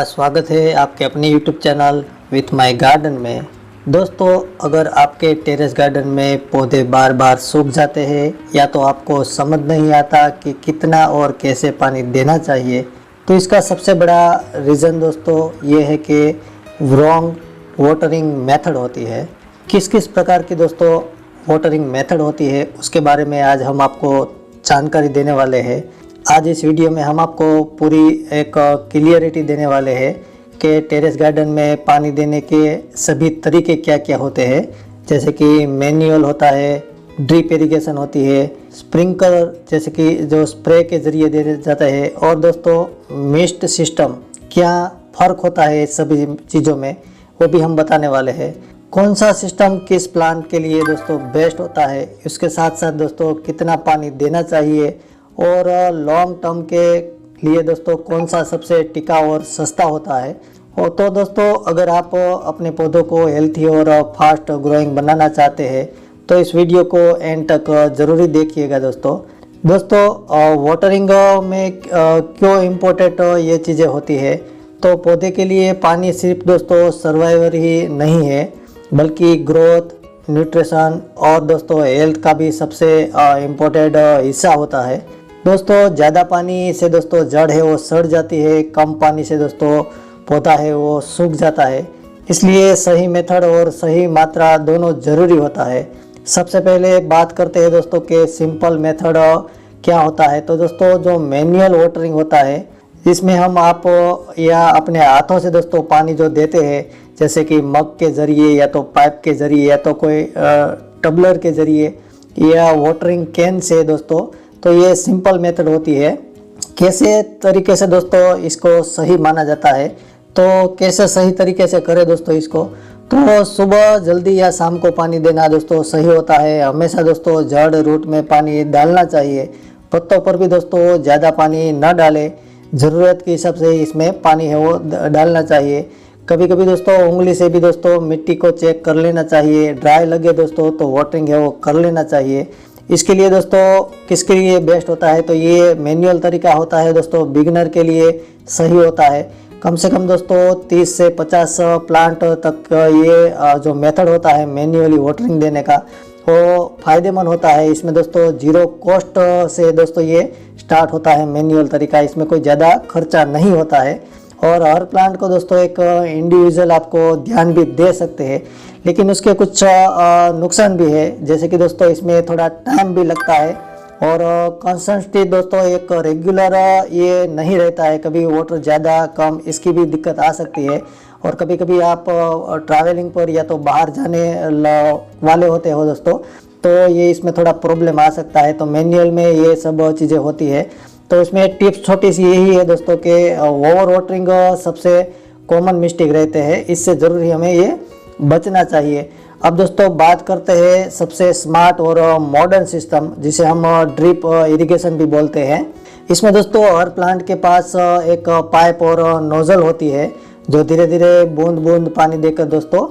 स्वागत है आपके अपने YouTube channel with my garden में। दोस्तों, अगर आपके टेरेस गार्डन में पौधे बार बार सूख जाते हैं या तो आपको समझ नहीं आता कि कितना और कैसे पानी देना चाहिए, तो इसका सबसे बड़ा रीज़न दोस्तों ये है कि रॉन्ग वाटरिंग मेथड होती है। किस किस प्रकार की दोस्तों वाटरिंग मेथड होती है उसके बारे में आज हम आपको जानकारी देने वाले हैं। आज इस वीडियो में हम आपको पूरी एक क्लियरिटी देने वाले हैं कि टेरेस गार्डन में पानी देने के सभी तरीके क्या क्या होते हैं, जैसे कि मैनुअल होता है, ड्रिप इरिगेशन होती है, स्प्रिंकलर जैसे कि जो स्प्रे के ज़रिए दिया जाता है, और दोस्तों मिस्ट सिस्टम क्या फ़र्क होता है इस सभी चीज़ों में वो भी हम बताने वाले हैं। कौन सा सिस्टम किस प्लांट के लिए दोस्तों बेस्ट होता है, उसके साथ साथ दोस्तों कितना पानी देना चाहिए, और लॉन्ग टर्म के लिए दोस्तों कौन सा सबसे टिकाऊ और सस्ता होता है। और तो दोस्तों अगर आप अपने पौधों को हेल्थी और फास्ट ग्रोइंग बनाना चाहते हैं तो इस वीडियो को एंड तक ज़रूरी देखिएगा। दोस्तों वाटरिंग में क्यों इम्पोर्टेंट ये चीज़ें होती है, तो पौधे के लिए पानी सिर्फ दोस्तों सर्वाइवर ही नहीं है बल्कि ग्रोथ, न्यूट्रिशन और दोस्तों हेल्थ का भी सबसे इम्पोर्टेंट हिस्सा होता है। दोस्तों ज़्यादा पानी से दोस्तों जड़ है वो सड़ जाती है, कम पानी से दोस्तों पौधा है वो सूख जाता है। इसलिए सही मेथड और सही मात्रा दोनों ज़रूरी होता है। सबसे पहले बात करते हैं दोस्तों के सिंपल मेथड क्या होता है। तो दोस्तों जो मैनुअल वाटरिंग होता है इसमें हम आप या अपने हाथों से दोस्तों पानी जो देते हैं, जैसे कि मग के ज़रिए या तो पाइप के ज़रिए या तो कोई टबलर के ज़रिए या वाटरिंग कैन से दोस्तों, तो ये सिंपल मेथड होती है। कैसे तरीके से दोस्तों इसको सही माना जाता है, तो कैसे सही तरीके से करें दोस्तों इसको, तो सुबह जल्दी या शाम को पानी देना दोस्तों सही होता है। हमेशा दोस्तों जड़ रूट में पानी डालना चाहिए। पत्तों पर भी दोस्तों ज़्यादा पानी न डालें, ज़रूरत के हिसाब से इसमें पानी है वो डालना चाहिए। कभी कभी दोस्तों उंगली से भी दोस्तों मिट्टी को चेक कर लेना चाहिए। ड्राई लगे दोस्तों तो वाटरिंग है वो कर लेना चाहिए। इसके लिए दोस्तों किसके लिए बेस्ट होता है, तो ये मैनुअल तरीका होता है दोस्तों, बिगिनर के लिए सही होता है। कम से कम दोस्तों 30 से 50 प्लांट तक ये जो मेथड होता है मैनुअली वाटरिंग देने का वो फ़ायदेमंद होता है। इसमें दोस्तों जीरो कॉस्ट से दोस्तों ये स्टार्ट होता है मैनुअल तरीका। इसमें कोई ज़्यादा खर्चा नहीं होता है और हर प्लांट को दोस्तों एक इंडिविजुअल आपको ध्यान भी दे सकते हैं, लेकिन उसके कुछ नुकसान भी है, जैसे कि दोस्तों इसमें थोड़ा टाइम भी लगता है और कंसिस्टेंसी दोस्तों एक रेगुलर ये नहीं रहता है। कभी वाटर ज़्यादा कम इसकी भी दिक्कत आ सकती है, और कभी कभी आप ट्रैवलिंग पर या तो बाहर जाने वाले होते हो दोस्तों, तो ये इसमें थोड़ा प्रॉब्लम आ सकता है। तो मैनुअल में ये सब चीज़ें होती है। तो इसमें टिप्स छोटी सी यही है दोस्तों कि ओवर वाटरिंग सबसे कॉमन मिस्टेक रहते हैं, इससे ज़रूरी हमें ये बचना चाहिए। अब दोस्तों बात करते हैं सबसे स्मार्ट और मॉडर्न सिस्टम, जिसे हम ड्रिप इरिगेशन भी बोलते हैं। इसमें दोस्तों हर प्लांट के पास एक पाइप और नोजल होती है जो धीरे धीरे बूंद बूंद पानी देकर दोस्तों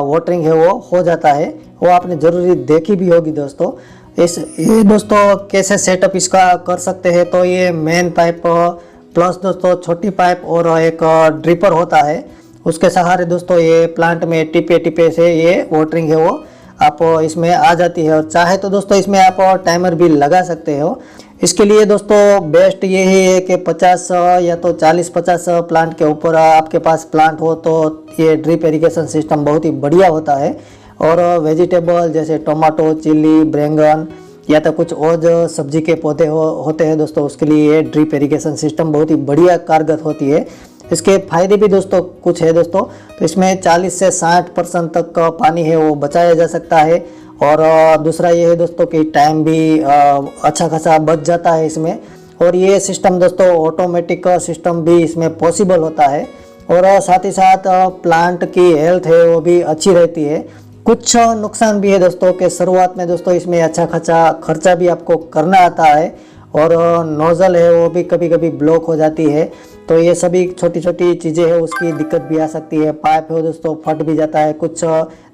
वाटरिंग है वो हो जाता है। वो आपने ज़रूरी देखी भी होगी दोस्तों। ये दोस्तों कैसे सेटअप इसका कर सकते हैं, तो ये मेन पाइप प्लस दोस्तों छोटी पाइप और एक ड्रिपर होता है, उसके सहारे दोस्तों ये प्लांट में टिपे टिपे से ये वाटरिंग है वो आप इसमें आ जाती है। और चाहे तो दोस्तों इसमें आप टाइमर भी लगा सकते हो। इसके लिए दोस्तों बेस्ट यही है कि 50 या तो 40-50 प्लांट के ऊपर आपके पास प्लांट हो तो ये ड्रिप इरिगेशन सिस्टम बहुत ही बढ़िया होता है। और वेजिटेबल जैसे टोमेटो, चिल्ली, बैंगन या तो कुछ और जो सब्जी के पौधे होते हैं दोस्तों, उसके लिए ये ड्रिप इरिगेशन सिस्टम बहुत ही बढ़िया कारगर होती है। इसके फ़ायदे भी दोस्तों कुछ है दोस्तों, तो इसमें 40 से 60% तक का पानी है वो बचाया जा सकता है। और दूसरा ये है दोस्तों कि टाइम भी अच्छा खासा बच जाता है इसमें। और ये सिस्टम दोस्तों ऑटोमेटिक सिस्टम भी इसमें पॉसिबल होता है, और साथ ही साथ प्लांट की हेल्थ है वो भी अच्छी रहती है। कुछ नुकसान भी है दोस्तों के शुरुआत में दोस्तों इसमें अच्छा खासा खर्चा भी आपको करना आता है, और नोज़ल है वो भी कभी कभी ब्लॉक हो जाती है। तो ये सभी छोटी छोटी चीज़ें हैं उसकी दिक्कत भी आ सकती है। पाइप है दोस्तों फट भी जाता है, कुछ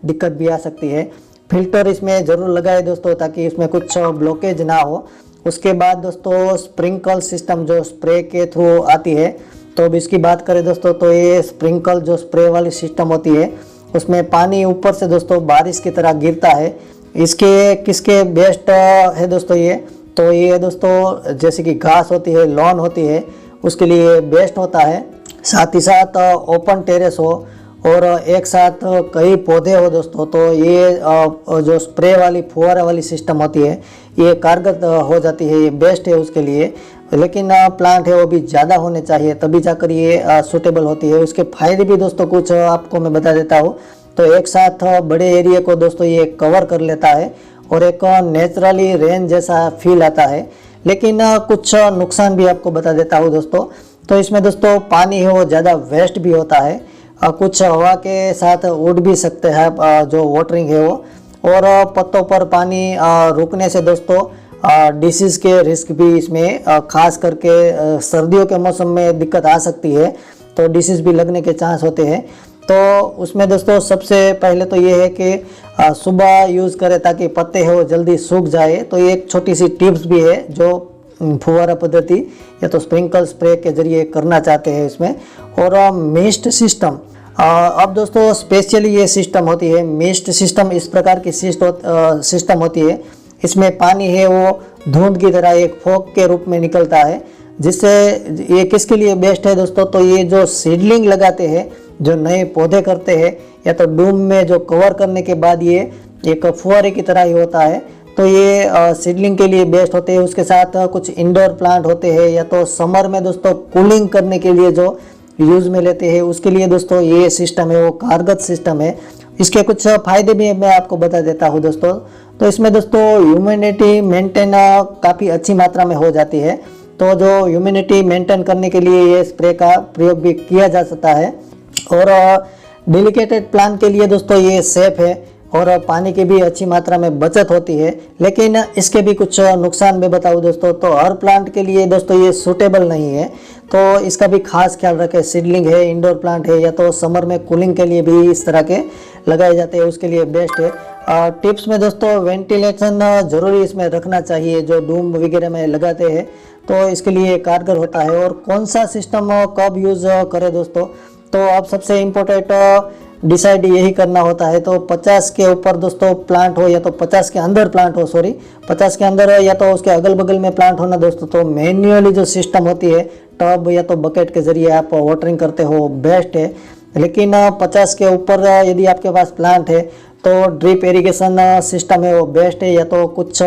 दिक्कत भी आ सकती है। फिल्टर इसमें ज़रूर लगाए दोस्तों ताकि इसमें कुछ ब्लॉकेज ना हो। उसके बाद दोस्तों स्प्रिंकल सिस्टम जो स्प्रे के थ्रू आती है, तो अब इसकी बात करें दोस्तों, तो ये स्प्रिंकल जो स्प्रे वाली सिस्टम होती है उसमें पानी ऊपर से दोस्तों बारिश की तरह गिरता है। इसके किसके बेस्ट है दोस्तों ये, तो ये दोस्तों जैसे कि घास होती है, लॉन होती है, उसके लिए बेस्ट होता है। साथ ही साथ ओपन टेरेस हो और एक साथ कई पौधे हो दोस्तों, तो ये जो स्प्रे वाली फुहारा वाली सिस्टम होती है ये कारगर हो जाती है, ये बेस्ट है उसके लिए। लेकिन प्लांट है वो भी ज़्यादा होने चाहिए, तभी जाकर ये सूटेबल होती है। उसके फायदे भी दोस्तों कुछ आपको मैं बता देता हूँ। तो एक साथ बड़े एरिया को दोस्तों ये कवर कर लेता है और एक नेचुरली रेन जैसा फील आता है। लेकिन कुछ नुकसान भी आपको बता देता हूँ दोस्तों। तो इसमें दोस्तों पानी है वो ज़्यादा वेस्ट भी होता है, कुछ हवा के साथ उड़ भी सकते हैं जो वाटरिंग है वो, और पत्तों पर पानी रुकने से दोस्तों डिसीज़ के रिस्क भी इसमें खास करके सर्दियों के मौसम में दिक्कत आ सकती है, तो डिसीज़ भी लगने के चांस होते हैं। तो उसमें दोस्तों सबसे पहले तो ये है कि सुबह यूज़ करें ताकि पत्ते हैं वो जल्दी सूख जाए। तो ये एक छोटी सी टिप्स भी है जो फुहारा पद्धति या तो स्प्रिंकल स्प्रे के जरिए करना चाहते हैं इसमें। और मिस्ट सिस्टम, अब दोस्तों स्पेशली ये सिस्टम होती है मिस्ट सिस्टम, इस प्रकार की सिस्टम होती है। इसमें पानी है वो धुंध की तरह एक फॉग के रूप में निकलता है, जिससे ये किसके लिए बेस्ट है दोस्तों, तो ये जो सीडलिंग लगाते हैं, जो नए पौधे करते हैं, या तो डूम में जो कवर करने के बाद ये एक फुहारे की तरह ही होता है, तो ये सीडलिंग के लिए बेस्ट होते हैं। उसके साथ कुछ इंडोर प्लांट होते हैं या तो समर में दोस्तों कूलिंग करने के लिए जो यूज़ में लेते हैं, उसके लिए दोस्तों ये सिस्टम है वो कारगर सिस्टम है। इसके कुछ फ़ायदे भी मैं आपको बता देता हूँ दोस्तों। तो इसमें दोस्तों ह्यूमिडिटी मेंटेन काफ़ी अच्छी मात्रा में हो जाती है, तो जो ह्यूमिडिटी मेंटेन करने के लिए ये स्प्रे का प्रयोग भी किया जा सकता है। और डेलिकेटेड प्लांट के लिए दोस्तों ये सेफ है और पानी की भी अच्छी मात्रा में बचत होती है। लेकिन इसके भी कुछ नुकसान मैं बताऊँ दोस्तों, तो हर प्लांट के लिए दोस्तों ये सूटेबल नहीं है, तो इसका भी खास ख्याल रखें। सीडलिंग है, इंडोर प्लांट है, या तो समर में कूलिंग के लिए भी इस तरह के लगाए जाते हैं, उसके लिए बेस्ट है। टिप्स में दोस्तों वेंटिलेशन जरूरी इसमें रखना चाहिए, जो डूम वगैरह में लगाते हैं, तो इसके लिए कारगर होता है। और कौन सा सिस्टम कब यूज़ करें दोस्तों, तो अब सबसे इम्पोर्टेंट डिसाइड यही करना होता है। तो 50 के ऊपर दोस्तों प्लांट हो या तो 50 के अंदर प्लांट हो, 50 के अंदर या तो उसके अगल बगल में प्लांट होना दोस्तों, तो मैन्युअली जो सिस्टम होती है टब या तो बकेट के जरिए आप वाटरिंग करते हो बेस्ट है। लेकिन 50 के ऊपर यदि आपके पास प्लांट है तो ड्रिप इरिगेशन सिस्टम है वो बेस्ट है, या तो कुछ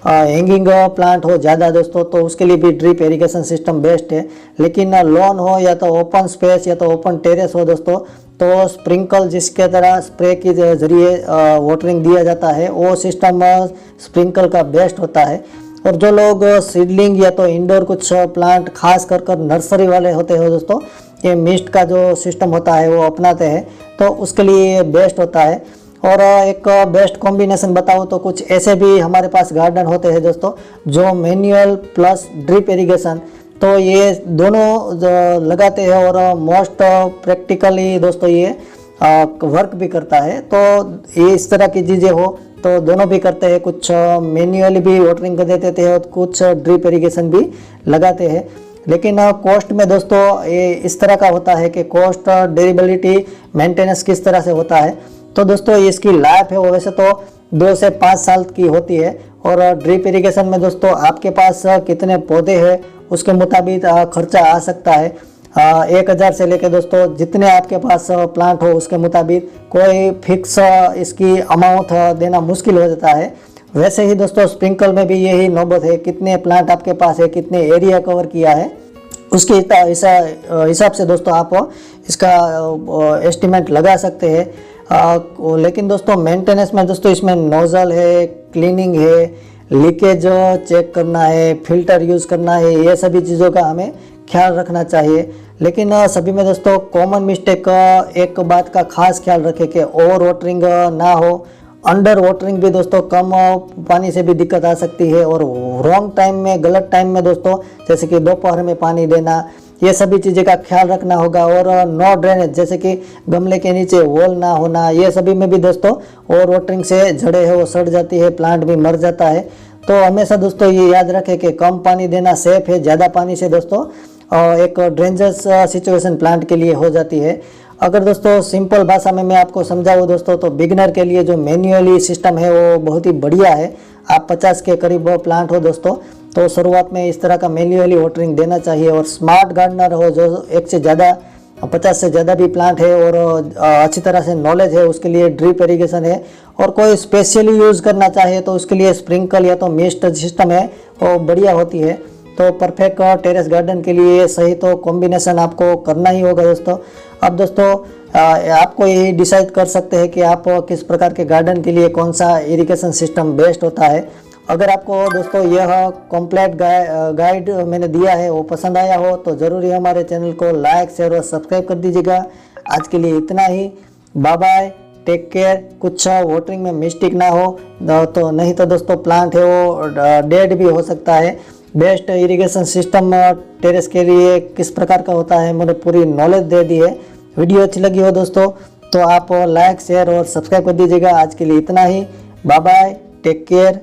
हैंगिंग प्लांट हो ज़्यादा दोस्तों, तो उसके लिए भी ड्रिप इरिगेशन सिस्टम बेस्ट है। लेकिन लॉन हो या तो ओपन स्पेस या तो ओपन टेरेस हो दोस्तों, तो स्प्रिंकल जिसके तरह स्प्रे के जरिए वाटरिंग दिया जाता है वो सिस्टम स्प्रिंकल का बेस्ट होता है। और जो लोग सीडलिंग या तो इंडोर कुछ प्लांट खास कर नर्सरी वाले होते हैं दोस्तों, ये मिस्ट का जो सिस्टम होता है वो अपनाते हैं, तो उसके लिए बेस्ट होता है। और एक बेस्ट कॉम्बिनेशन बताऊँ तो कुछ ऐसे भी हमारे पास गार्डन होते हैं दोस्तों जो मैनुअल प्लस ड्रिप इरिगेशन, तो ये दोनों जो लगाते हैं और मोस्ट प्रैक्टिकली दोस्तों ये वर्क भी करता है। तो ये इस तरह की चीज़ें हो तो दोनों भी करते हैं, कुछ मैन्युअली भी वाटरिंग कर देते थे और कुछ ड्रिप इरिगेशन भी लगाते हैं। लेकिन कॉस्ट में दोस्तों ये इस तरह का होता है कि कॉस्ट ड्यूरेबिलिटी मेंटेनेंस किस तरह से होता है, तो दोस्तों इसकी लाइफ है वो वैसे तो 2 से 5 साल की होती है। और ड्रिप इरिगेशन में दोस्तों आपके पास कितने पौधे हैं उसके मुताबिक खर्चा आ सकता है। 1000 से लेके दोस्तों जितने आपके पास प्लांट हो उसके मुताबिक कोई फिक्स इसकी अमाउंट देना मुश्किल हो जाता है। वैसे ही दोस्तों स्प्रिंकल में भी यही नौबत है, कितने प्लांट आपके पास है, कितने एरिया कवर किया है, उसके हिसाब से दोस्तों आप इसका एस्टिमेट लगा सकते हैं। लेकिन दोस्तों मेंटेनेंस में दोस्तों इसमें नोजल है, क्लीनिंग है, लीकेज चेक करना है, फिल्टर यूज़ करना है, ये सभी चीज़ों का हमें ख्याल रखना चाहिए। लेकिन सभी में दोस्तों कॉमन मिस्टेक एक बात का खास ख्याल रखें कि ओवर वाटरिंग ना हो, अंडर वाटरिंग भी दोस्तों कम पानी से भी दिक्कत आ सकती है। और रॉन्ग टाइम में, गलत टाइम में दोस्तों जैसे कि दोपहर में पानी देना, ये सभी चीज़ें का ख्याल रखना होगा। और नो ड्रेनेज जैसे कि गमले के नीचे वॉल ना होना, ये सभी में भी दोस्तों ओवर वाटरिंग से जड़ें है वो सड़ जाती है, प्लांट भी मर जाता है। तो हमेशा दोस्तों ये याद रखें कि कम पानी देना सेफ है, ज़्यादा पानी से दोस्तों एक डेंजरस सिचुएशन प्लांट के लिए हो जाती है। अगर दोस्तों सिंपल भाषा में मैं आपको समझाऊँ दोस्तों, तो बिगिनर के लिए जो मैन्युअली सिस्टम है वो बहुत ही बढ़िया है। आप 50 के करीब प्लांट हो दोस्तों, तो शुरुआत में इस तरह का मैन्युअली वाटरिंग देना चाहिए। और स्मार्ट गार्डनर हो जो एक से ज़्यादा 50 से ज़्यादा भी प्लांट है और अच्छी तरह से नॉलेज है, उसके लिए ड्रिप इरिगेशन है। और कोई स्पेशली यूज़ करना चाहे तो उसके लिए स्प्रिंकल या तो मिस्ट सिस्टम है वो बढ़िया होती है। तो परफेक्ट टेरेस गार्डन के लिए सही तो कॉम्बिनेशन आपको करना ही होगा दोस्तों। अब दोस्तों आपको यही डिसाइड कर सकते हैं कि आप किस प्रकार के गार्डन के लिए कौन सा इरिगेशन सिस्टम बेस्ट होता है। अगर आपको दोस्तों यह कंप्लीट गाइड मैंने दिया है वो पसंद आया हो तो ज़रूर हमारे चैनल को लाइक शेयर और सब्सक्राइब कर दीजिएगा। आज के लिए इतना ही, बाय बाय, टेक केयर। कुछ वाटरिंग में मिस्टेक ना हो तो नहीं तो दोस्तों प्लांट है वो डेड भी हो सकता है। बेस्ट इरिगेशन सिस्टम टेरेस के लिए किस प्रकार का होता है मैंने पूरी नॉलेज दे दी है। वीडियो अच्छी लगी हो दोस्तों तो आप लाइक शेयर और सब्सक्राइब कर दीजिएगा। आज के लिए इतना ही, बाय बाय, टेक केयर।